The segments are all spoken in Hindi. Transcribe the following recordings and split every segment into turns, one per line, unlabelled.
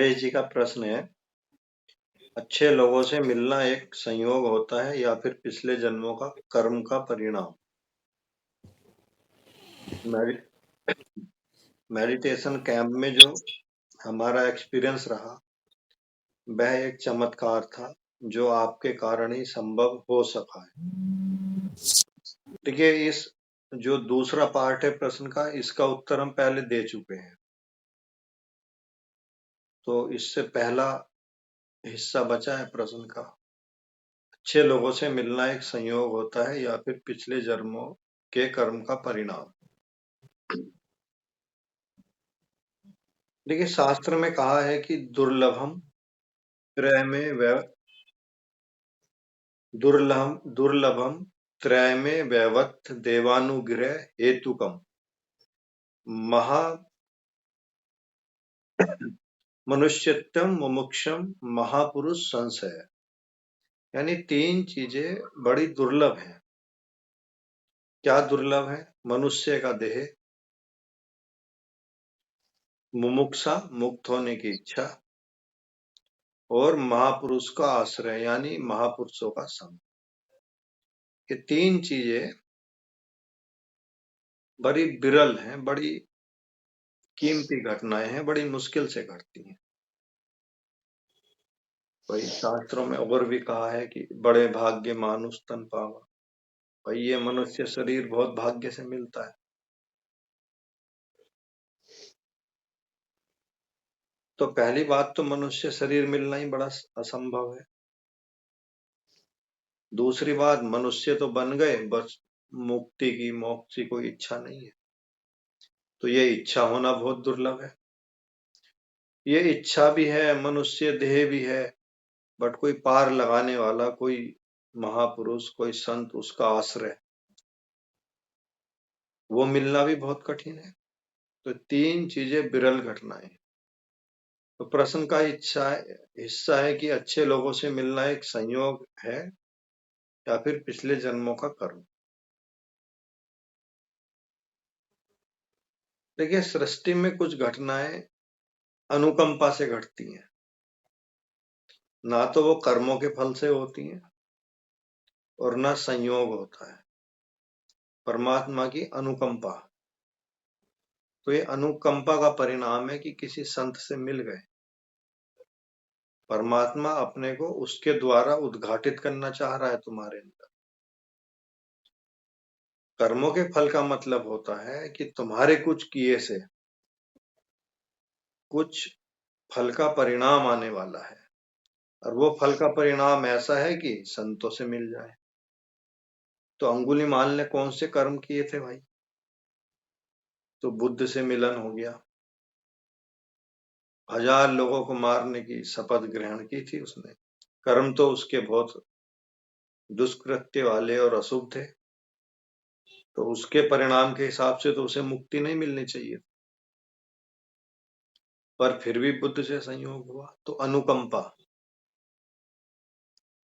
नरेश जी का प्रश्न है, अच्छे लोगों से मिलना एक संयोग होता है या फिर पिछले जन्मों का कर्म का परिणाम? मेडि मेडिटेशन कैंप में जो हमारा एक्सपीरियंस रहा, वह एक चमत्कार था जो आपके कारण ही संभव हो सका है। देखिए, इस जो दूसरा पार्ट है प्रश्न का, इसका उत्तर हम पहले दे चुके हैं। तो इससे पहला हिस्सा बचा है प्रश्न का, अच्छे लोगों से मिलना एक संयोग होता है या फिर पिछले जन्मों के कर्म का परिणाम। देखिए, शास्त्र में कहा है कि दुर्लभम त्रय वै दुर्लभम त्रय में वैवत्थ देवानुग्रह हेतुकम महा मनुष्यत्वम मुमुक्षम महापुरुष संशय। यानी तीन चीजें बड़ी दुर्लभ हैं। क्या दुर्लभ है? मनुष्य का देह, मुमुक्षा मुक्त होने की इच्छा, और महापुरुष का आश्रय यानी महापुरुषों का संग। ये तीन चीजें बड़ी विरल हैं, बड़ी कीमती घटनाएं हैं, बड़ी मुश्किल से घटती हैं। भाई शास्त्रों में और भी कहा है कि बड़े भाग्य मानुष तन पावा। भाई ये मनुष्य शरीर बहुत भाग्य से मिलता है। तो पहली बात तो मनुष्य शरीर मिलना ही बड़ा असंभव है। दूसरी बात, मनुष्य तो बन गए, बस मुक्ति की मोक्ष की कोई इच्छा नहीं है। तो ये इच्छा होना बहुत दुर्लभ है। ये इच्छा भी है, मनुष्य देह भी है, बट कोई पार लगाने वाला, कोई महापुरुष, कोई संत, उसका आश्रय, वो मिलना भी बहुत कठिन है। तो तीन चीजें विरल घटनाएं। तो प्रश्न का हिस्सा है कि अच्छे लोगों से मिलना एक संयोग है या फिर पिछले जन्मों का कर्म। देखिए, सृष्टि में कुछ घटनाएं अनुकंपा से घटती हैं, ना तो वो कर्मों के फल से होती हैं और ना संयोग होता है। परमात्मा की अनुकंपा, तो ये अनुकंपा का परिणाम है कि किसी संत से मिल गए। परमात्मा अपने को उसके द्वारा उद्घाटित करना चाह रहा है तुम्हारे अंदर। कर्मों के फल का मतलब होता है कि तुम्हारे कुछ किए से कुछ फल का परिणाम आने वाला है, और वो फल का परिणाम ऐसा है कि संतों से मिल जाए। तो अंगुलीमाल ने कौन से कर्म किए थे भाई? तो बुद्ध से मिलन हो गया। 1000 लोगों को मारने की शपथ ग्रहण की थी उसने। कर्म तो उसके बहुत दुष्कृत्य वाले और अशुभ थे, तो उसके परिणाम के हिसाब से तो उसे मुक्ति नहीं मिलनी चाहिए, पर फिर भी बुद्ध से संयोग हुआ। तो अनुकंपा,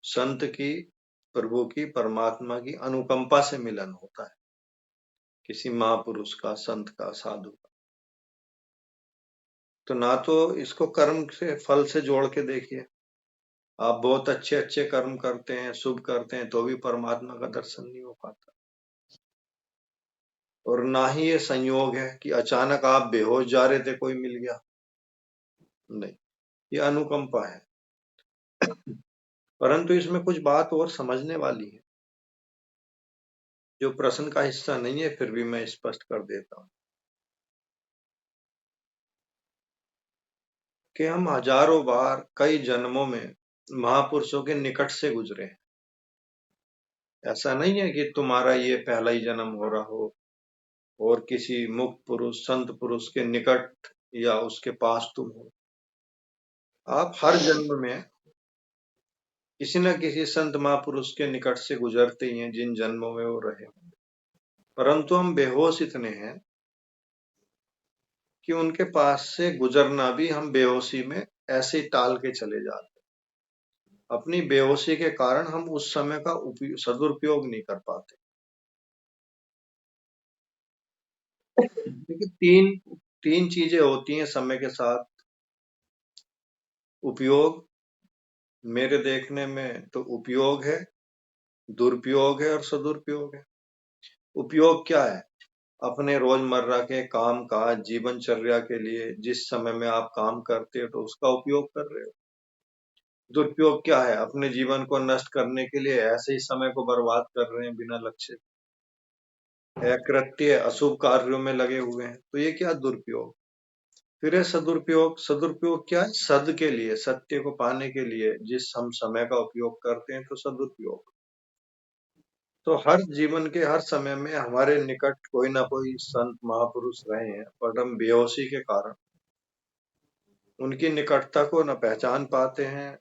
संत की, प्रभु की, परमात्मा की अनुकंपा से मिलन होता है, किसी महापुरुष का, संत का, साधु का। तो ना तो इसको कर्म से, फल से जोड़ के देखिए। आप बहुत अच्छे अच्छे कर्म करते हैं, शुभ करते हैं, तो भी परमात्मा का दर्शन नहीं हो पाता। और ना ही ये संयोग है कि अचानक आप बेहोश जा रहे थे, कोई मिल गया। नहीं, ये अनुकंपा है। परंतु इसमें कुछ बात और समझने वाली है, जो प्रश्न का हिस्सा नहीं है, फिर भी मैं स्पष्ट कर देता हूं कि हम हजारों बार, कई जन्मों में महापुरुषों के निकट से गुजरे हैं। ऐसा नहीं है कि तुम्हारा ये पहला ही जन्म हो रहा हो और किसी मुक्त पुरुष, संत पुरुष के निकट या उसके पास तुम हो। आप हर जन्म में किसी न किसी संत महापुरुष के निकट से गुजरते ही हैं, जिन जन्मों में वो रहे होंगे। परंतु हम बेहोश इतने हैं कि उनके पास से गुजरना भी हम बेहोशी में ऐसे ही टाल के चले जाते हैं। अपनी बेहोशी के कारण हम उस समय का सदुपयोग नहीं कर पाते। देखिए, तीन तीन चीजें होती हैं समय के साथ उपयोग, मेरे देखने में तो उपयोग है, दुरुपयोग है और सदुपयोग है। उपयोग क्या है? अपने रोजमर्रा के काम काज जीवनचर्या के लिए जिस समय में आप काम करते हो तो उसका उपयोग कर रहे हो। दुरुपयोग क्या है? अपने जीवन को नष्ट करने के लिए ऐसे ही समय को बर्बाद कर रहे हैं बिना लक्ष्य, अकृत्य अशुभ कार्यों में लगे हुए हैं, तो ये क्या दुरुपयोग। फिर है सदुपयोग। सदुपयोग क्या है? सद के लिए, सत्य को पाने के लिए जिस हम समय का उपयोग करते हैं तो सदुपयोग। तो हर जीवन के हर समय में हमारे निकट कोई ना कोई संत महापुरुष रहे हैं, पर हम बेहोशी के कारण उनकी निकटता को न पहचान पाते हैं,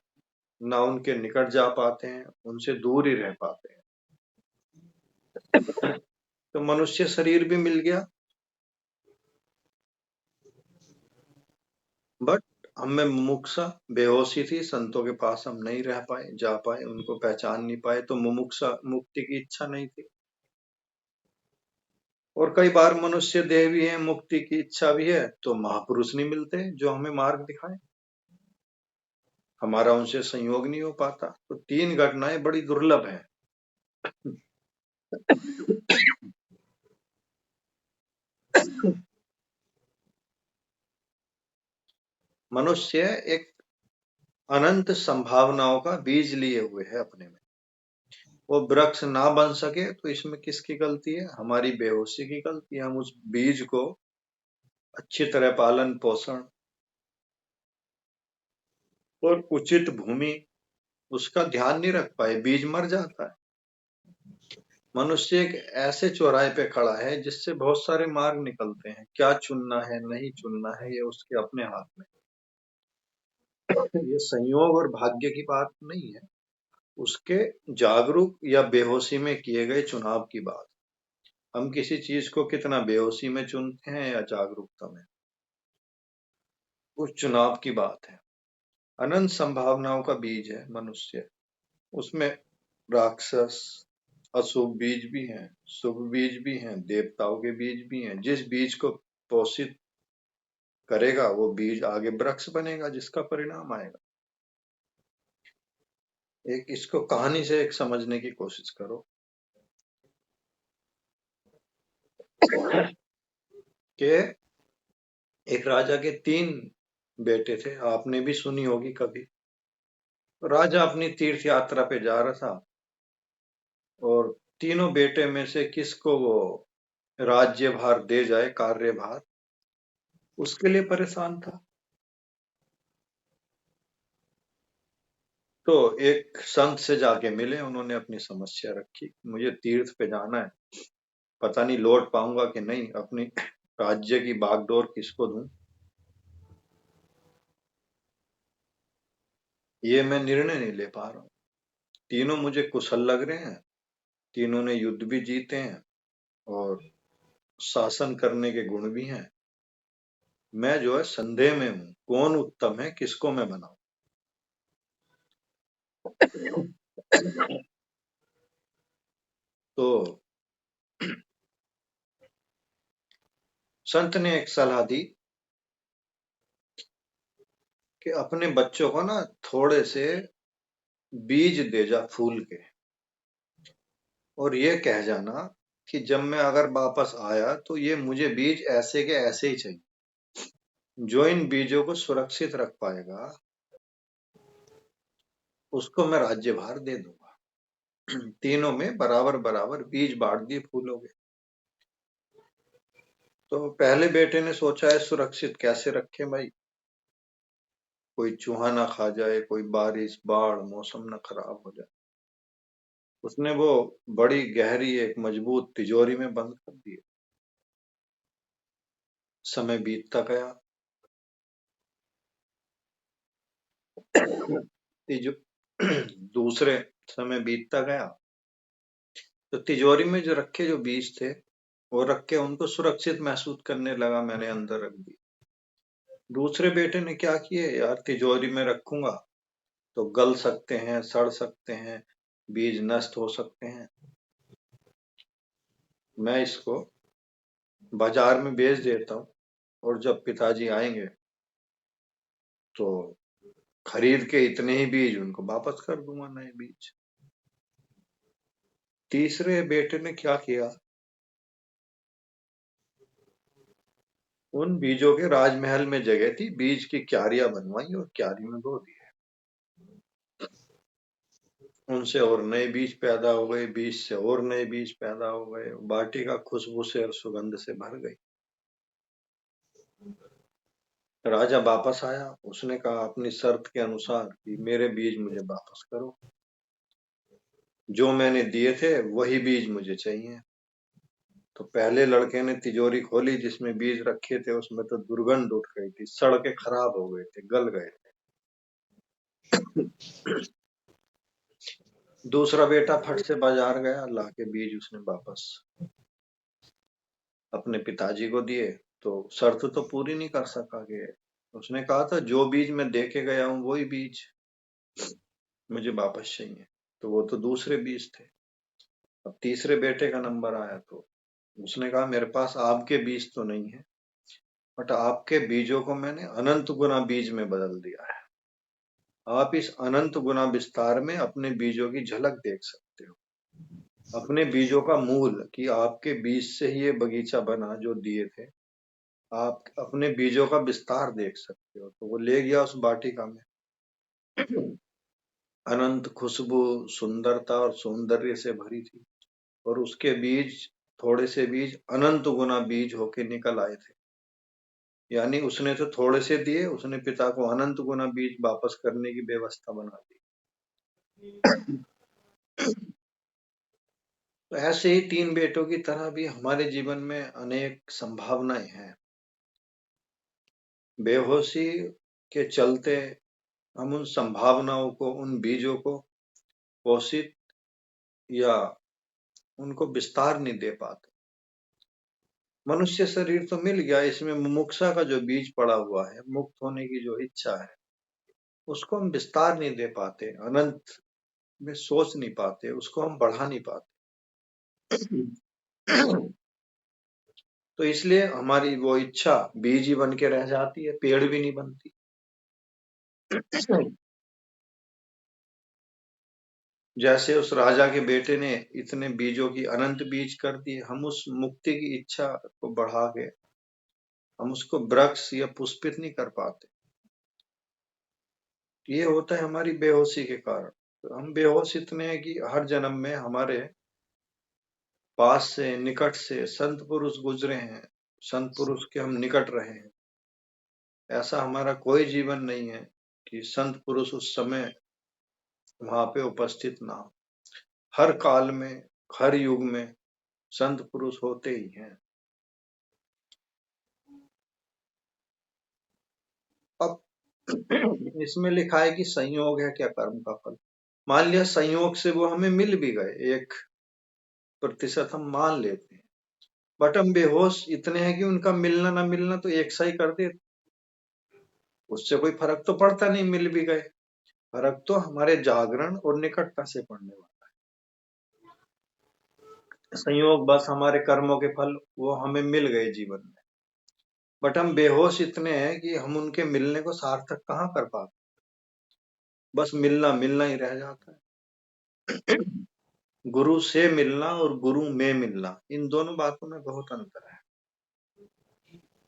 न उनके निकट जा पाते हैं, उनसे दूर ही रह पाते हैं। तो मनुष्य शरीर भी मिल गया, बट हमें मुमुक्षा बेहोशी थी, संतों के पास हम नहीं रह पाए, जा पाए, उनको पहचान नहीं पाए, तो मुमुक्षा मुक्ति की इच्छा नहीं थी। और कई बार मनुष्य देह भी है, मुक्ति की इच्छा भी है, तो महापुरुष नहीं मिलते जो हमें मार्ग दिखाए, हमारा उनसे संयोग नहीं हो पाता। तो तीन घटनाएं बड़ी दुर्लभ हैं। मनुष्य एक अनंत संभावनाओं का बीज लिए हुए है अपने में, वो वृक्ष ना बन सके तो इसमें किसकी गलती है? हमारी बेहोशी की गलती है। हम उस बीज को अच्छी तरह पालन पोषण और उचित भूमि उसका ध्यान नहीं रख पाए, बीज मर जाता है। मनुष्य एक ऐसे चौराहे पे खड़ा है जिससे बहुत सारे मार्ग निकलते हैं, क्या चुनना है नहीं चुनना है ये उसके अपने हाथ में। ये संयोग और भाग्य की बात नहीं है, उसके जागरूक या बेहोशी में किए गए चुनाव की बात। हम किसी चीज को कितना बेहोशी में चुनते हैं या जागरूकता में, उस चुनाव की बात है। अनंत संभावनाओं का बीज है मनुष्य, उसमें राक्षस अशुभ बीज भी हैं, शुभ बीज भी हैं, देवताओं के बीज भी हैं। जिस बीज को पोषित करेगा वो बीज आगे वृक्ष बनेगा जिसका परिणाम आएगा। एक इसको कहानी से एक समझने की कोशिश करो कि एक राजा के तीन बेटे थे, आपने भी सुनी होगी कभी। राजा अपनी तीर्थ यात्रा पे जा रहा था और तीनों बेटे में से किसको वो राज्यभार दे जाए, कार्यभार, उसके लिए परेशान था। तो एक संत से जाके मिले, उन्होंने अपनी समस्या रखी, मुझे तीर्थ पे जाना है, पता नहीं लौट पाऊंगा कि नहीं, अपनी राज्य की बागडोर किसको दूं, ये मैं निर्णय नहीं ले पा रहा हूँ। तीनों मुझे कुशल लग रहे हैं, तीनों ने युद्ध भी जीते हैं और शासन करने के गुण भी हैं। मैं जो है संदेह में हूँ, कौन उत्तम है, किसको मैं बनाऊं। तो संत ने एक सलाह दी कि अपने बच्चों को ना थोड़े से बीज दे जा फूल के, और ये कह जाना कि जब मैं अगर वापस आया तो ये मुझे बीज ऐसे के ऐसे ही चाहिए। जो इन बीजों को सुरक्षित रख पाएगा उसको मैं राज्यभार दे दूंगा। तीनों में बराबर बराबर बीज बांट दिए फूलों के। तो पहले बेटे ने सोचा है सुरक्षित कैसे रखे भाई, कोई चूहा ना खा जाए, कोई बारिश बाढ़ मौसम ना खराब हो जाए। उसने वो बड़ी गहरी एक मजबूत तिजोरी में बंद कर दिए। समय बीतता गया, तिजो दूसरे समय बीतता गया, तो तिजोरी में जो रखे जो बीज थे वो रख के उनको सुरक्षित महसूस करने लगा, मैंने अंदर रख दी। दूसरे बेटे ने क्या किए, यार तिजोरी में रखूंगा तो गल सकते हैं, सड़ सकते हैं, बीज नष्ट हो सकते हैं, मैं इसको बाजार में बेच देता हूँ और जब पिताजी आएंगे तो खरीद के इतने ही बीज उनको वापस कर दूंगा, नए बीज। तीसरे बेटे ने क्या किया, उन बीजों के राजमहल में जगह थी, बीज की क्यारियां बनवाई और क्यारी में बो दिए। उनसे और नए बीज पैदा हो गए, बीज से और नए बीज पैदा हो गए, वाटिका खुशबू से और सुगंध से भर गई। राजा वापस आया, उसने कहा अपनी शर्त के अनुसार कि मेरे बीज मुझे वापस करो, जो मैंने दिए थे वही बीज मुझे चाहिए। तो पहले लड़के ने तिजोरी खोली, जिसमें बीज रखे थे उसमें तो दुर्गंध उठ गई थी, सड़ के खराब हो गए थे, गल गए थे। दूसरा बेटा फट से बाजार गया, लाके बीज उसने वापस अपने पिताजी को दिए। तो शर्त तो पूरी नहीं कर सका कि, उसने कहा था जो बीज मैं दे के गया हूं वही बीज मुझे वापस चाहिए। तो वो तो दूसरे बीज थे। अब तीसरे बेटे का नंबर आया, तो उसने कहा मेरे पास आपके बीज तो नहीं है, बट आपके बीजों को मैंने अनंत गुना बीज में बदल दिया है। आप इस अनंत गुना विस्तार में अपने बीजों की झलक देख सकते हो, अपने बीजों का मूल, कि आपके बीज से ही ये बगीचा बना जो दिए थे। आप अपने बीजों का विस्तार देख सकते हो। तो वो ले गया उस वाटिका में, अनंत खुशबू, सुंदरता और सौंदर्य से भरी थी, और उसके बीज, थोड़े से बीज अनंत गुना बीज होके निकल आए थे। यानी उसने तो थोड़े से दिए, उसने पिता को अनंत गुना बीज वापस करने की व्यवस्था बना दी। तो ऐसे ही तीन बेटों की तरह भी हमारे जीवन में अनेक संभावनाएं हैं। बेहोशी के चलते हम उन संभावनाओं को, उन बीजों को पोषित या उनको विस्तार नहीं दे पाते। मनुष्य शरीर तो मिल गया, इसमें मुमुक्षा का जो बीज पड़ा हुआ है, मुक्त होने की जो इच्छा है, उसको हम विस्तार नहीं दे पाते, अनंत में सोच नहीं पाते, उसको हम बढ़ा नहीं पाते। तो इसलिए हमारी वो इच्छा बीज ही बन के रह जाती है, पेड़ भी नहीं बनती। जैसे उस राजा के बेटे ने इतने बीजों की अनंत बीज कर दिए, हम उस मुक्ति की इच्छा को बढ़ा के हम उसको वृक्ष या पुष्पित नहीं कर पाते। ये होता है हमारी बेहोशी के कारण। तो हम बेहोश इतने हैं कि हर जन्म में हमारे पास से, निकट से संत पुरुष गुजरे हैं, संत पुरुष के हम निकट रहे हैं। ऐसा हमारा कोई जीवन नहीं है कि संत पुरुष उस समय वहां पे उपस्थित ना हो। हर काल में, हर युग में संत पुरुष होते ही हैं। अब इसमें लिखा है कि संयोग है क्या कर्म का फल। मान लिया संयोग से वो हमें मिल भी गए, 1% हम मान लेते हैं, बट हम बेहोश इतने हैं कि उनका मिलना ना मिलना तो एक सा ही कर देते, उससे कोई फर्क तो पड़ता नहीं, मिल भी गए। फर्क तो हमारे जागरण और निकटता से पड़ने वाला है। संयोग बस हमारे कर्मों के फल वो हमें मिल गए जीवन में, बट हम बेहोश इतने हैं कि हम उनके मिलने को सार्थक कहाँ कर पाते, बस मिलना मिलना ही रह जाता है। गुरु से मिलना और गुरु में मिलना, इन दोनों बातों में बहुत अंतर है।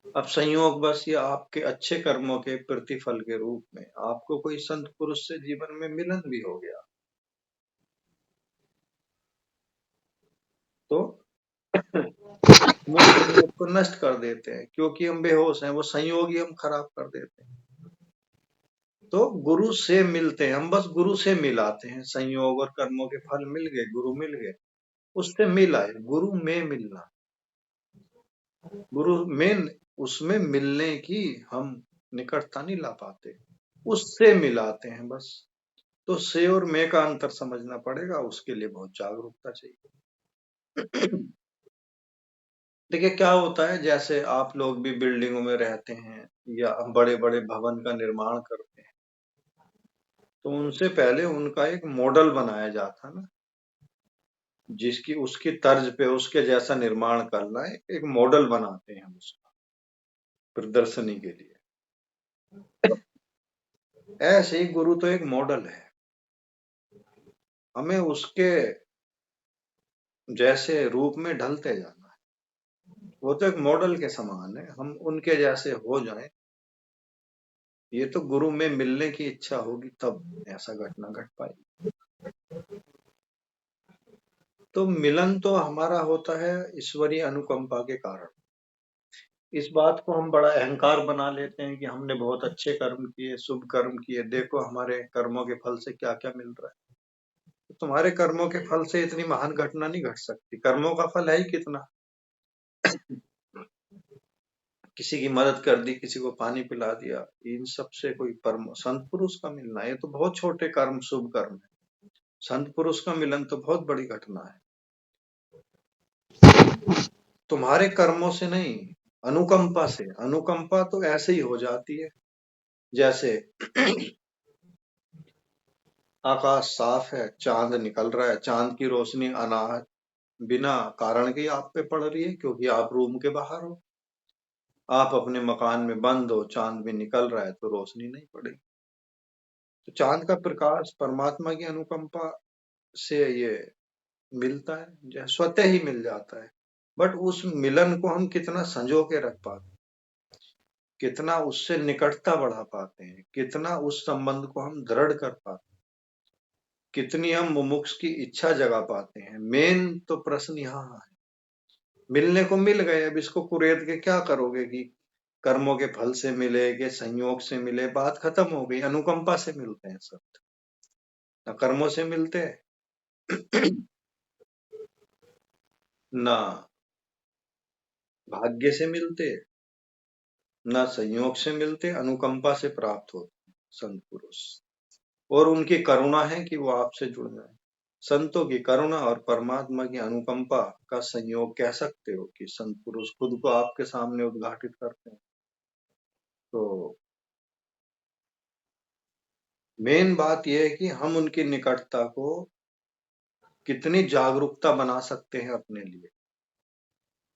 अब संयोग बस ये आपके अच्छे कर्मों के प्रतिफल के रूप में आपको कोई संत पुरुष से जीवन में मिलन भी हो गया, तो हम उस संयोग को नष्ट कर देते हैं, क्योंकि हम बेहोश हैं, वो संयोग ही हम खराब कर देते हैं। तो गुरु से मिलते हैं हम, बस गुरु से मिलाते हैं, संयोग और कर्मों के फल मिल गए, गुरु मिल गए, उससे मिल आए। गुरु में मिलना, गुरु में उसमें मिलने की हम निकटता नहीं ला पाते, उससे मिलाते हैं बस। तो से और में का अंतर समझना पड़ेगा, उसके लिए बहुत जागरूकता चाहिए। देखिए क्या होता है, जैसे आप लोग भी बिल्डिंगों में रहते हैं या बड़े बड़े भवन का निर्माण करते हैं, तो उनसे पहले उनका एक मॉडल बनाया जाता है ना, जिसकी उसकी तर्ज पे उसके जैसा निर्माण करना है, एक मॉडल बनाते हैं हम उसका प्रदर्शनी के लिए। ऐसे ही गुरु तो एक मॉडल है, हमें उसके जैसे रूप में ढलते जाना है। वो तो एक मॉडल के समान है, हम उनके जैसे हो जाएं। ये तो गुरु में मिलने की इच्छा होगी तब ऐसा घटना घट पाएगी। तो मिलन तो हमारा होता है ईश्वरीय अनुकंपा के कारण। इस बात को हम बड़ा अहंकार बना लेते हैं कि हमने बहुत अच्छे कर्म किए, शुभ कर्म किए, देखो हमारे कर्मों के फल से क्या क्या मिल रहा है। तो तुम्हारे कर्मों के फल से इतनी महान घटना नहीं घट सकती, कर्मों का फल है ही कितना। किसी की मदद कर दी, किसी को पानी पिला दिया, इन सब से कोई परम संत पुरुष का मिलना, ये तो बहुत छोटे कर्म, शुभ कर्म है। संत पुरुष का मिलन तो बहुत बड़ी घटना है। तुम्हारे कर्मों से नहीं, अनुकंपा से। अनुकंपा तो ऐसे ही हो जाती है जैसे आकाश साफ है, चांद निकल रहा है, चांद की रोशनी अनाहत बिना कारण के ही आप पे पड़ रही है, क्योंकि आप रूम के बाहर हो। आप अपने मकान में बंद हो, चांद भी निकल रहा है तो रोशनी नहीं पड़ेगी। तो चांद का प्रकाश परमात्मा की अनुकंपा से ये मिलता है, स्वतः ही मिल जाता है। बट उस मिलन को हम कितना संजो के रख पाते हैं, कितना उससे निकटता बढ़ा पाते हैं, कितना उस संबंध को हम दृढ़ कर पाते हैं, कितनी हम मुमुक्ष की इच्छा जगा पाते हैं। मेन तो प्रश्न यहाँ है। मिलने को मिल गए, अब इसको कुरेद के क्या करोगे कि कर्मों के फल से मिले कि संयोग से मिले, बात खत्म हो गई। अनुकंपा से मिलते हैं सब, न कर्मों से मिलते हैं ना भाग्य से मिलते, ना संयोग से मिलते, अनुकंपा से प्राप्त होते संत पुरुष। और उनकी करुणा है कि वो आपसे जुड़ जाए। संतों की करुणा और परमात्मा की अनुकंपा का संयोग कह सकते हो कि संत पुरुष खुद को आपके सामने उद्घाटित करते हैं। तो मेन बात यह है कि हम उनकी निकटता को कितनी जागरूकता बना सकते हैं अपने लिए,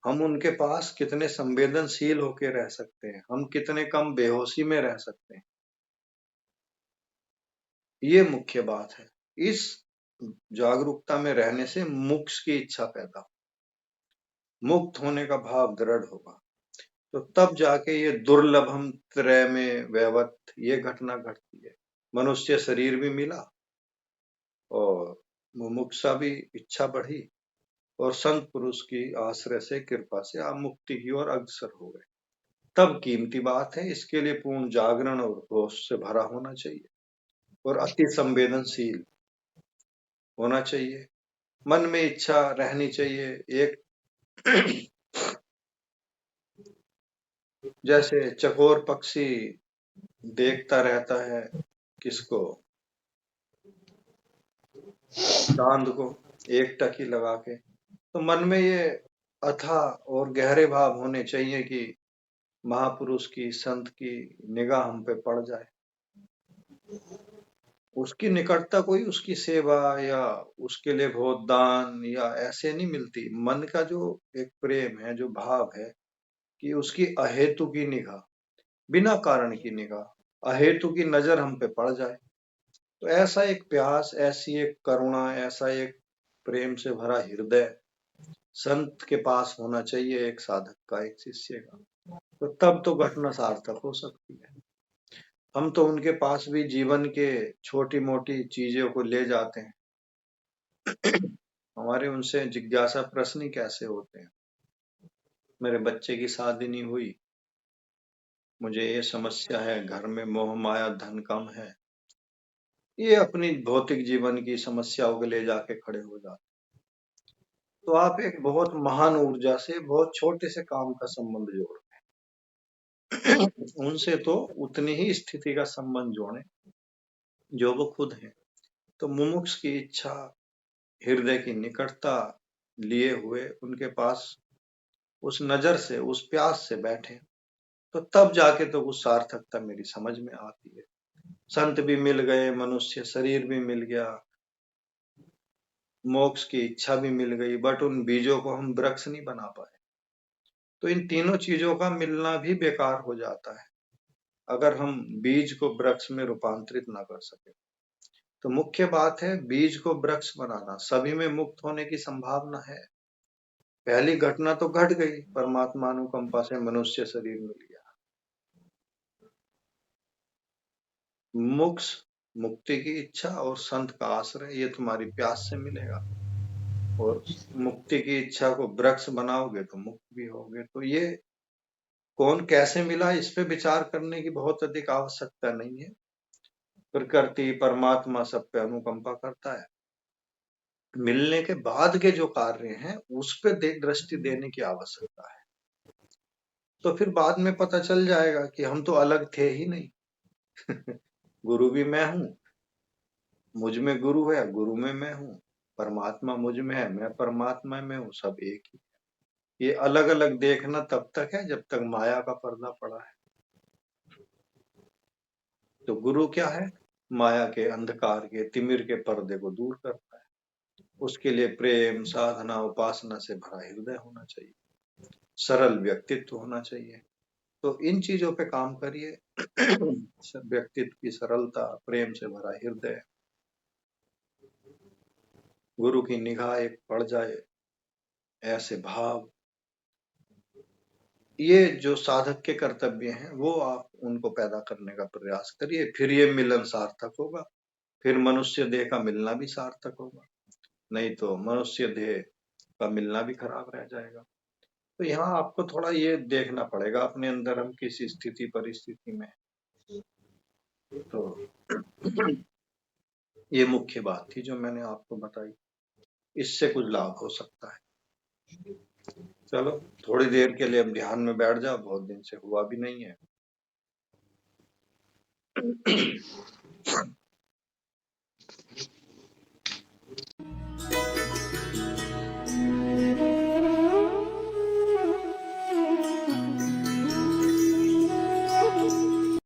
हम उनके पास कितने संवेदनशील होकर रह सकते हैं, हम कितने कम बेहोशी में रह सकते हैं। ये मुख्य बात है। इस जागरूकता में रहने से मोक्ष की इच्छा पैदा हो, मुक्त होने का भाव दृढ़ होगा। तो तब जाके ये दुर्लभम त्रय में वैवत ये घटना घटती है। मनुष्य शरीर भी मिला और मुमुक्षा भी इच्छा बढ़ी, और संत पुरुष की आश्रय से, कृपा से आप मुक्ति की ओर अग्रसर हो गए। तब कीमती बात है, इसके लिए पूर्ण जागरण और होश से भरा होना चाहिए, और अति संवेदनशील होना चाहिए। मन में इच्छा रहनी चाहिए एक जैसे चकोर पक्षी देखता रहता है किसको, चांद को, एक टकी लगा के। तो मन में ये अथाह और गहरे भाव होने चाहिए कि महापुरुष की, संत की निगाह हम पे पड़ जाए। उसकी निकटता कोई उसकी सेवा या उसके लिए बहुत दान या ऐसे नहीं मिलती। मन का जो एक प्रेम है, जो भाव है कि उसकी अहेतु की निगाह, बिना कारण की निगाह, अहेतु की नजर हम पे पड़ जाए। तो ऐसा एक प्यास, ऐसी एक करुणा, ऐसा एक प्रेम से भरा हृदय संत के पास होना चाहिए, एक साधक का, एक शिष्य का। तो तब तो घटना सार्थक हो सकती है। हम तो उनके पास भी जीवन के छोटी मोटी चीजों को ले जाते हैं। हमारे उनसे जिज्ञासा प्रश्न ही कैसे होते हैं। मेरे बच्चे की शादी नहीं हुई, मुझे ये समस्या है, घर में मोह माया धन कम है। ये अपनी भौतिक जीवन की समस्याओं को ले जाके खड़े हो जाते। तो आप एक बहुत महान ऊर्जा से बहुत छोटे से काम का संबंध जोड़ रहे हैं। उनसे तो उतनी ही स्थिति का संबंध जोड़े जो वो खुद है। तो मुमुक्ष की इच्छा, हृदय की निकटता लिए हुए उनके पास उस नजर से, उस प्यास से बैठे, तो तब जाके तो उस सार्थकता मेरी समझ में आती है। संत भी मिल गए, मनुष्य शरीर भी मिल गया, मोक्ष की इच्छा भी मिल गई, बट उन बीजों को हम वृक्ष नहीं बना पाए। तो इन तीनों चीजों का मिलना भी बेकार हो जाता है। अगर हम बीज को वृक्ष में रूपांतरित ना कर सके। तो मुख्य बात है बीज को वृक्ष बनाना, सभी में मुक्त होने की संभावना है। पहली घटना तो घट गई, परमात्मा अनुकंपा से मनुष्य शरीर मिल गया। मोक्ष, मुक्ति की इच्छा और संत का आश्रय, ये तुम्हारी प्यास से मिलेगा। और मुक्ति की इच्छा को वृक्ष बनाओगे तो मुक्त भी होगे। तो ये कौन कैसे मिला, इस पे विचार करने की बहुत अधिक आवश्यकता नहीं है। प्रकृति परमात्मा सब पे अनुकंपा करता है। मिलने के बाद के जो कार्य हैं उस पे दृष्टि देने की आवश्यकता है। तो फिर बाद में पता चल जाएगा कि हम तो अलग थे ही नहीं। गुरु भी मैं हूं, मुझ में गुरु है, गुरु में मैं हूं, परमात्मा मुझ में है, मैं परमात्मा में हूं, सब एक ही। ये अलग अलग देखना तब तक है जब तक माया का पर्दा पड़ा है। तो गुरु क्या है? माया के अंधकार के तिमिर के पर्दे को दूर करता है। उसके लिए प्रेम साधना उपासना से भरा हृदय होना चाहिए, सरल व्यक्तित्व होना चाहिए। तो इन चीजों पे काम करिए। व्यक्तित्व की सरलता, प्रेम से भरा हृदय, गुरु की निगाह एक पड़ जाए, ऐसे भाव, ये जो साधक के कर्तव्य हैं वो आप उनको पैदा करने का प्रयास करिए। फिर ये मिलन सार्थक होगा, फिर मनुष्य देह का मिलना भी सार्थक होगा। नहीं तो मनुष्य देह का मिलना भी खराब रह जाएगा। तो यहाँ आपको थोड़ा ये देखना पड़ेगा अपने अंदर हम किस स्थिति परिस्थिति में। तो ये मुख्य बात थी जो मैंने आपको बताई, इससे कुछ लाभ हो सकता है। चलो थोड़ी देर के लिए अब ध्यान में बैठ जाओ, बहुत दिन से हुआ भी नहीं है।